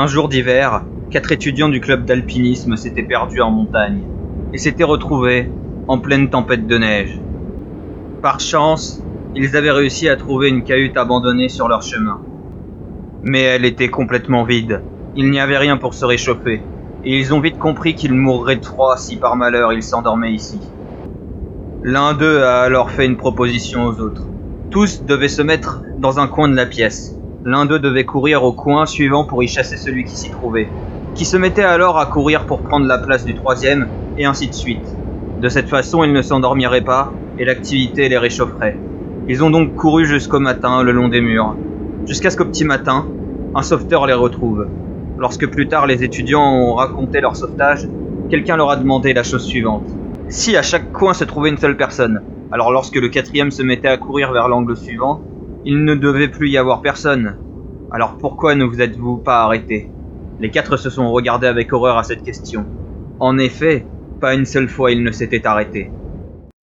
Un jour d'hiver, 4 étudiants du club d'alpinisme s'étaient perdus en montagne et s'étaient retrouvés en pleine tempête de neige. Par chance, ils avaient réussi à trouver une cahute abandonnée sur leur chemin. Mais elle était complètement vide. Il n'y avait rien pour se réchauffer, et ils ont vite compris qu'ils mourraient de froid si par malheur ils s'endormaient ici. L'un d'eux a alors fait une proposition aux autres. Tous devaient se mettre dans un coin de la pièce. L'un d'eux devait courir au coin suivant pour y chasser celui qui s'y trouvait, qui se mettait alors à courir pour prendre la place du troisième, et ainsi de suite. De cette façon, ils ne s'endormiraient pas, et l'activité les réchaufferait. Ils ont donc couru jusqu'au matin, le long des murs, jusqu'à ce qu'au petit matin, un sauveteur les retrouve. Lorsque plus tard les étudiants ont raconté leur sauvetage, quelqu'un leur a demandé la chose suivante. Si à chaque coin se trouvait une seule personne, alors lorsque le quatrième se mettait à courir vers l'angle suivant, il ne devait plus y avoir personne. Alors pourquoi ne vous êtes-vous pas arrêtés ? Les 4 se sont regardés avec horreur à cette question. En effet, pas une seule fois ils ne s'étaient arrêtés.